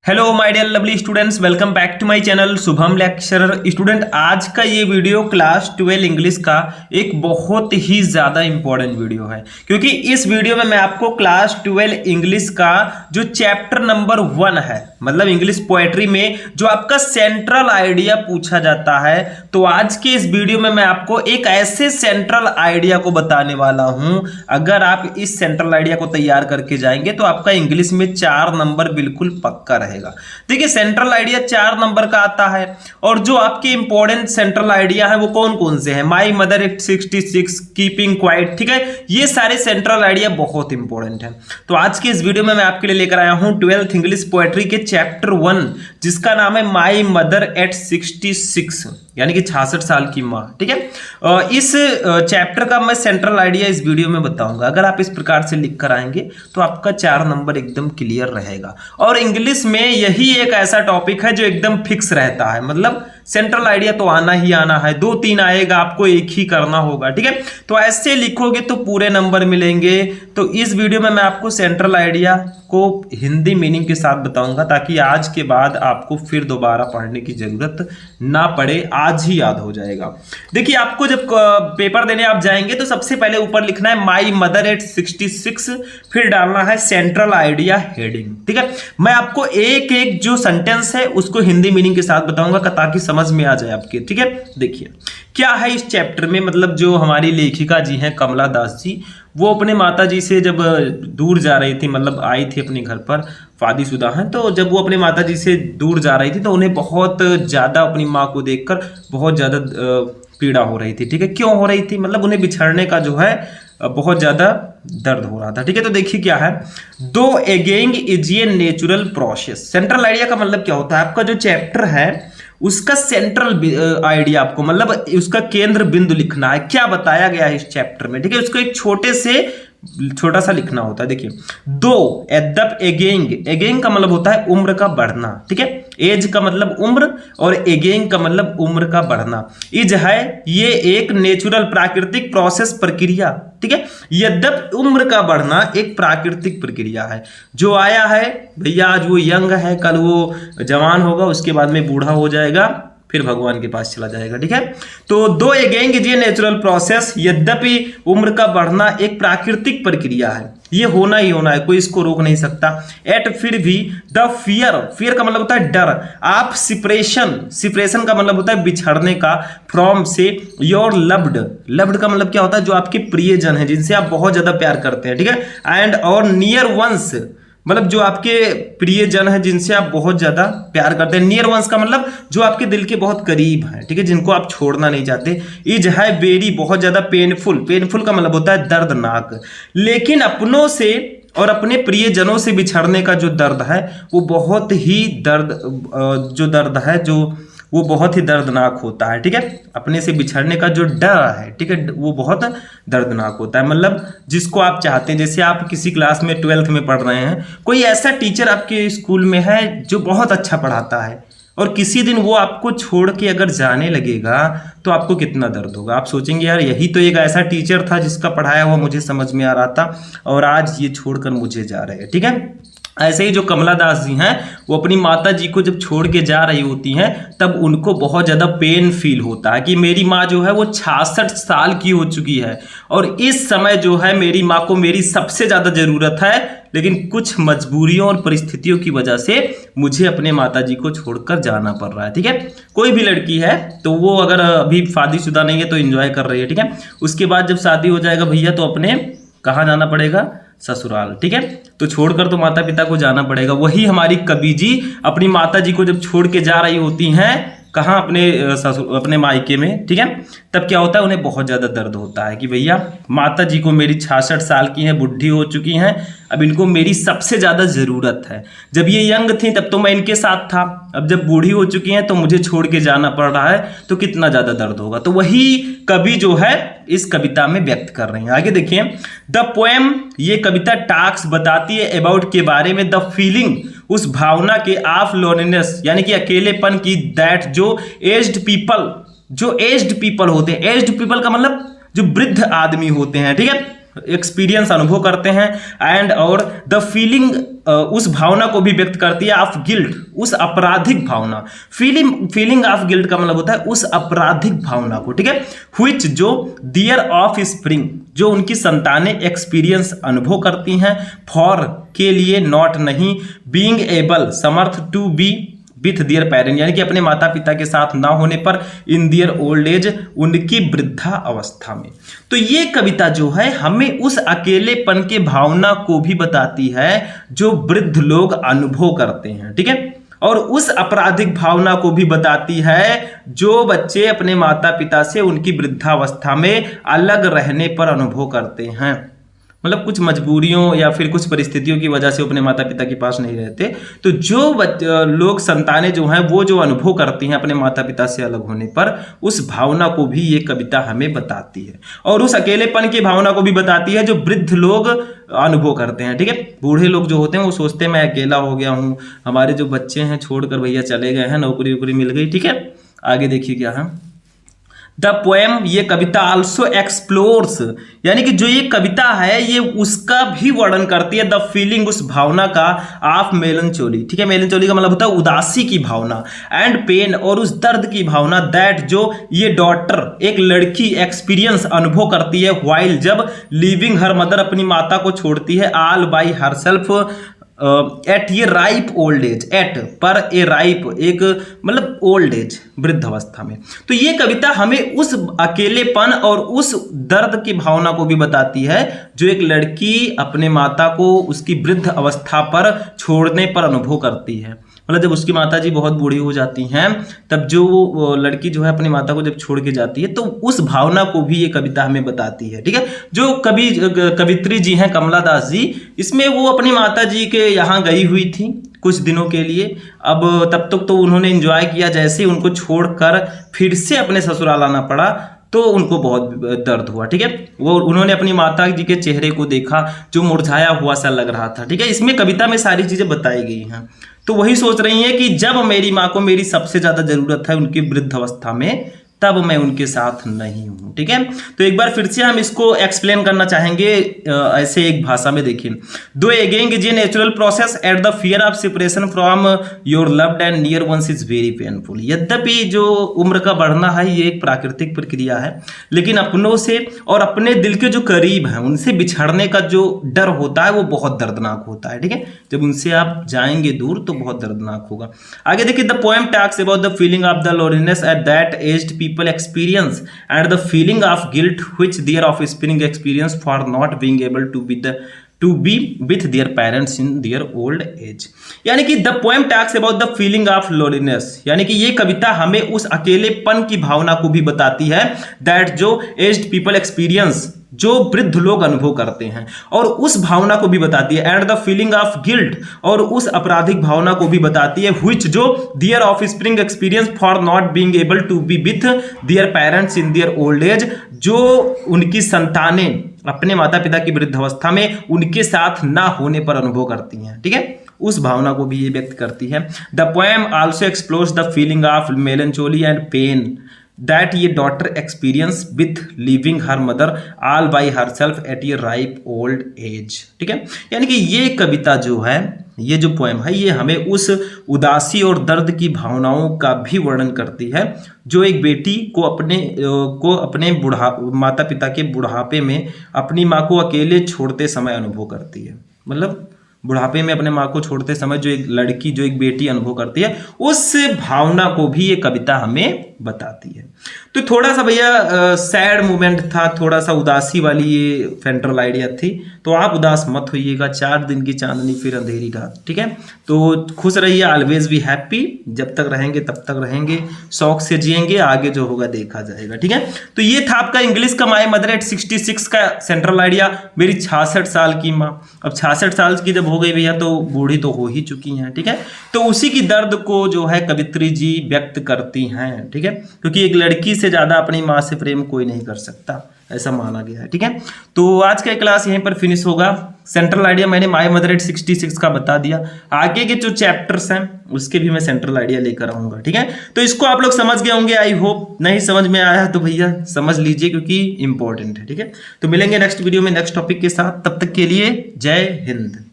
Hello my dear lovely students, welcome back to my channel Shubham lecturer. Student, आज का ये video class 12 English का एक बहुत ही ज़्यादा इंपॉर्टेंट वीडियो है, क्योंकि इस वीडियो में मैं आपको क्लास 12 इंग्लिश का जो चैप्टर नंबर 1 है, मतलब इंग्लिश पोएट्री में जो आपका सेंट्रल आइडिया पूछा जाता है, तो आज के इस वीडियो में मैं आपको एक ऐसे सेंट्रल आइडिया को बताने वाला हूं। अगर आप इस सेंट्रल आइडिया को तैयार करके जाएंगे तो आपका इंग्लिश में 4 नंबर बिल्कुल पक्का रहेगा। देखिए, सेंट्रल आइडिया 4 नंबर का आता है, और जो आपके इंपॉर्टेंट सेंट्रल आइडिया है वो कौन कौन से हैं? My mother eight 66, keeping quiet, ठीक है, ये सारे सेंट्रल आइडिया बहुत इंपॉर्टेंट है। तो आज के इस वीडियो में मैं आपके लिए लेकर आया हूं 12th इंग्लिश पोएट्री के चैप्टर 1, जिसका नाम है माई मदर एट 66, यानी कि 66 साल की माँ। ठीक है, इस चैप्टर का मैं सेंट्रल आइडिया इस वीडियो में बताऊंगा। अगर आप इस प्रकार से लिख कर आएंगे तो आपका 4 नंबर एकदम क्लियर रहेगा। और इंग्लिश में यही एक ऐसा टॉपिक है जो एकदम फिक्स रहता है, मतलब सेंट्रल आइडिया तो आना ही आना है, 2-3 आएगा, आपको एक ही करना होगा। ठीक है, तो ऐसे लिखोगे तो पूरे नंबर मिलेंगे। तो इस वीडियो में मैं आपको सेंट्रल आइडिया को हिंदी मीनिंग के साथ बताऊंगा, ताकि आज के बाद आपको फिर दोबारा पढ़ने की जरूरत ना पड़े, आज ही याद हो जाएगा। देखिए, आपको जब पेपर देने आप जाएंगे तो सबसे पहले ऊपर लिखना है माई मदर एट 66, फिर डालना है सेंट्रल आइडिया हेडिंग। ठीक है, मैं आपको एक एक जो सेंटेंस है उसको हिंदी मीनिंग के साथ बताऊंगा ताकि समझ में आ जाए आपके। ठीक है, देखिए क्या है इस चैप्टर में। मतलब जो हमारी लेखिका जी हैं कमला दास जी, वो अपने माता जी से जब दूर जा रही थी, मतलब आई थी अपने घर पर, शादीशुदा हैं, तो जब वो अपने माता जी से दूर जा रही थी तो उन्हें बहुत ज़्यादा अपनी माँ को देखकर बहुत ज़्यादा पीड़ा हो रही थी। ठीक है, क्यों हो रही थी? मतलब उन्हें बिछड़ने का जो है बहुत ज़्यादा दर्द हो रहा था। ठीक है, तो देखिए क्या है, दो ageing is a natural process. Central idea का मतलब क्या होता है? आपका जो चैप्टर है उसका सेंट्रल आइडिया आपको, मतलब उसका केंद्र बिंदु लिखना है, क्या बताया गया है इस चैप्टर में। ठीक है, उसको एक छोटा सा लिखना होता है। देखिए, दो एदप एगेइंग, एगेइंग का मतलब होता है उम्र का बढ़ना। ठीक है, एज का मतलब उम्र और एगेइंग का मतलब उम्र का बढ़ना। इज है ये एक नेचुरल प्राकृतिक प्रोसेस प्रक्रिया। ठीक है, यद्यप उम्र का बढ़ना एक प्राकृतिक प्रक्रिया है। जो आया है भैया, आज वो यंग है, कल वो जवान होगा, उसके बाद में बूढ़ा हो जाएगा, फिर भगवान के पास चला जाएगा। ठीक है, तो दो ageing is a natural process, यद्यपि उम्र का बढ़ना एक प्राकृतिक प्रक्रिया है, ये होना ही होना है, कोई इसको रोक नहीं सकता। एट फिर भी द फियर, फियर का मतलब होता है डर, आप सिपरेशन, सिपरेशन का मतलब होता है बिछड़ने का, फ्रॉम से योर लव्ड, लव्ड का मतलब क्या होता है? जो आपके प्रियजन है, जिनसे आप बहुत ज्यादा प्यार करते हैं। ठीक है, एंड और नियर वंस, मतलब जो आपके प्रियजन है जिनसे आप बहुत ज्यादा प्यार करते हैं। नियर वंस का मतलब जो आपके दिल के बहुत करीब है, ठीक है, जिनको आप छोड़ना नहीं चाहते। इज है वेरी, बहुत ज्यादा पेनफुल, पेनफुल का मतलब होता है दर्दनाक। लेकिन अपनों से और अपने प्रियजनों से बिछड़ने का जो दर्द है वो बहुत ही वो बहुत ही दर्दनाक होता है। ठीक है, अपने से बिछड़ने का जो डर है, ठीक है, वो बहुत दर्दनाक होता है। मतलब जिसको आप चाहते हैं, जैसे आप किसी क्लास में 12th में पढ़ रहे हैं, कोई ऐसा टीचर आपके स्कूल में है जो बहुत अच्छा पढ़ाता है, और किसी दिन वो आपको छोड़ के अगर जाने लगेगा तो आपको कितना दर्द होगा। आप सोचेंगे यार, यही तो एक ऐसा टीचर था जिसका पढ़ाया हुआ मुझे समझ में आ रहा था, और आज ये छोड़कर मुझे जा रहे हैं। ठीक है, ऐसे ही जो कमला दास जी हैं, वो अपनी माता जी को जब छोड़ के जा रही होती हैं, तब उनको बहुत ज़्यादा पेन फील होता है कि मेरी माँ जो है वो 66 साल की हो चुकी है, और इस समय जो है मेरी माँ को मेरी सबसे ज़्यादा ज़रूरत है, लेकिन कुछ मजबूरियों और परिस्थितियों की वजह से मुझे अपने माता जी को छोड़कर जाना पड़ रहा है। ठीक है, कोई भी लड़की है तो वो अगर अभी शादीशुदा नहीं है तो एंजॉय कर रही है। ठीक है, उसके बाद जब शादी हो जाएगा भैया, तो अपने कहाँ जाना पड़ेगा? ससुराल। ठीक है, तो छोड़कर तो माता पिता को जाना पड़ेगा। वही हमारी कवि जी अपनी माता जी को जब छोड़ के जा रही होती हैं, कहाँ? अपने मायके में। ठीक है, तब क्या होता है? उन्हें बहुत ज़्यादा दर्द होता है कि भैया माता जी को मेरी 66 साल की हैं, बुढ़ी हो चुकी हैं, अब इनको मेरी सबसे ज़्यादा ज़रूरत है। जब ये यंग थी तब तो मैं इनके साथ था, अब जब बूढ़ी हो चुकी हैं तो मुझे छोड़ के जाना पड़ रहा है, तो कितना ज़्यादा दर्द होगा। तो वही कवि जो है इस कविता में व्यक्त कर रहे हैं। आगे देखिए, द पोएम, ये कविता टास्क बताती है अबाउट, के बारे में, द फीलिंग, उस भावना के, ऑफ लोनलीनेस, यानी कि अकेलेपन की, दैट, जो एज्ड पीपल, जो एज्ड पीपल होते हैं, एज्ड पीपल का मतलब जो वृद्ध आदमी होते हैं। ठीक है, एक्सपीरियंस अनुभव करते हैं एंड और द फीलिंग उस भावना को भी व्यक्त करती है ऑफ गिल्ट, उस आपराधिक भावना। फीलिंग ऑफ गिल्ट का मतलब होता है उस आपराधिक भावना को, ठीक है। व्हिच जो देयर ऑफ स्प्रिंग, जो उनकी संतानें एक्सपीरियंस अनुभव करती हैं, फॉर के लिए, नॉट नहीं, बीइंग एबल समर्थ, to be with their parent यानी कि अपने माता पिता के साथ ना होने पर, इन दियर ओल्ड एज उनकी वृद्धा अवस्था में। तो ये कविता जो है हमें उस अकेलेपन के भावना को भी बताती है जो वृद्ध लोग अनुभव करते हैं, ठीक है, और उस आपराधिक भावना को भी बताती है जो बच्चे अपने माता पिता से उनकी वृद्धावस्था में अलग रहने पर अनुभव करते हैं। मतलब कुछ मजबूरियों या फिर कुछ परिस्थितियों की वजह से अपने माता पिता के पास नहीं रहते, तो जो लोग संतानें जो हैं वो जो अनुभव करती हैं अपने माता पिता से अलग होने पर, उस भावना को भी ये कविता हमें बताती है और उस अकेलेपन की भावना को भी बताती है जो वृद्ध लोग अनुभव करते हैं, ठीक है। बूढ़े लोग जो होते हैं वो सोचते हैं मैं अकेला हो गया हूँ, हमारे जो बच्चे हैं छोड़कर भैया चले गए हैं, नौकरी वोकरी मिल गई, ठीक है। आगे देखिए क्या है, द पोएम, ये कविता आल्सो एक्सप्लोर्स यानी कि जो ये कविता है ये उसका भी वर्णन करती है, द फीलिंग, उस भावना का, ऑफ मेलनचोली, ठीक है। मेलनचोली का मतलब होता है उदासी की भावना, एंड पेन, और उस दर्द की भावना, दैट जो ये डॉटर एक लड़की एक्सपीरियंस अनुभव करती है, व्हाइल जब लिविंग हर मदर अपनी माता को छोड़ती है, ऑल बाई हरसेल्फ एट ये राइप ओल्ड एज, एट पर ए राइप एक मतलब ओल्ड एज वृद्ध अवस्था में। तो ये कविता हमें उस अकेलेपन और उस दर्द की भावना को भी बताती है जो एक लड़की अपने माता को उसकी वृद्ध अवस्था पर छोड़ने पर अनुभव करती है। मतलब जब उसकी माता जी बहुत बूढ़ी हो जाती हैं तब जो लड़की जो है अपनी माता को जब छोड़ के जाती है तो उस भावना को भी ये कविता हमें बताती है, ठीक है। जो कवित्री जी हैं कमला दास जी, इसमें वो अपनी माता जी के यहाँ गई हुई थी कुछ दिनों के लिए। अब तब तक तो उन्होंने एंजॉय किया, जैसे उनको छोड़कर फिर से अपने ससुराल आना पड़ा तो उनको बहुत दर्द हुआ, ठीक है। वो उन्होंने अपनी माता जी के चेहरे को देखा जो मुरझाया हुआ सा लग रहा था, ठीक है। इसमें कविता में सारी चीजें बताई गई हैं। तो वही सोच रही हैं कि जब मेरी माँ को मेरी सबसे ज्यादा जरूरत है उनकी वृद्ध अवस्था में, तब मैं उनके साथ नहीं हूं, ठीक है। तो एक बार फिर से हम इसको एक्सप्लेन करना चाहेंगे ऐसे एक भाषा में। देखिए, दो अगेन is a natural process yet the fear of separation from your loved and near ones is very painful. यद्यपि जो उम्र का बढ़ना है ये एक प्राकृतिक प्रक्रिया है, लेकिन अपनों से और अपने दिल के जो करीब हैं उनसे बिछड़ने का जो डर होता है वो बहुत दर्दनाक होता है, ठीक है। जब उनसे आप जाएंगे दूर तो बहुत दर्दनाक होगा। आगे देखिए, the poem talks about the feeling of the loneliness at that aged people experience and the feeling of guilt which their offspring experience for not being able to be with their parents in their old age। यानी कि the poem talks about the feeling of loneliness, यानी कि ये कविता हमें उस अकेलेपन की भावना को भी बताती है that जो aged people experience, जो वृद्ध लोग अनुभव करते हैं, और उस भावना को भी बताती है and the feeling of guilt, और उस आपराधिक भावना को भी बताती है व्हिच जो their offspring experience for not being able to be with their parents in their old age, जो उनकी संतानें अपने माता पिता की वृद्ध अवस्था में उनके साथ ना होने पर अनुभव करती हैं, ठीक है। उस भावना को भी ये व्यक्त करती है। The poem also explores the feeling of melancholy and pain that ये daughter experience with living her mother all by herself at a ripe old age, ठीक है। यानी कि ये कविता जो है, ये जो पोएम है, ये हमें उस उदासी और दर्द की भावनाओं का भी वर्णन करती है जो एक बेटी को अपने माता पिता के बुढ़ापे में अपनी माँ को अकेले छोड़ते समय अनुभव करती है। मतलब बुढ़ापे में अपने माँ को छोड़ते समय जो एक लड़की, जो एक बेटी अनुभव करती है, उस भावना को भी ये कविता हमें बताती है। तो थोड़ा सा भैया सैड मोमेंट था, थोड़ा सा उदासी वाली ये सेंट्रल आइडिया थी, तो आप उदास मत होइएगा। 4 दिन की चांदनी फिर अंधेरी रात, ठीक है। तो खुश रहिए, ऑलवेज बी हैप्पी। जब तक रहेंगे तब तक रहेंगे, शौक से जिएंगे, आगे जो होगा देखा जाएगा, ठीक है। तो ये था आपका इंग्लिश का माय मदर एट 66 का सेंट्रल आइडिया। मेरी 66 साल की माँ, अब 66 साल की जब हो गई भैया तो बूढ़ी तो हो ही चुकी हैं, ठीक है। तो उसी की दर्द को जो है कवित्री जी व्यक्त करती हैं, ठीक है, क्योंकि एक लड़की से ज्यादा अपनी माँ से प्रेम कोई नहीं कर सकता। ऐसा माना गया है। ठीक है, तो आज का क्लास यहीं पर फिनिश होगा। सेंट्रल आइडिया मैंने माई मदर एट 66 का बता दिया, आगे के जो चैप्टर्स हैं उसके भी मैं सेंट्रल आइडिया लेकर आऊंगा। ठीक है, तो इसको आप लोग समझ गए होंगे, आई होप। नहीं समझ में आया तो भैया समझ लीजिए क्योंकि इंपॉर्टेंट है। ठीक है, तो मिलेंगे नेक्स्ट वीडियो में नेक्स्ट टॉपिक के साथ, तब तक के लिए जय हिंद।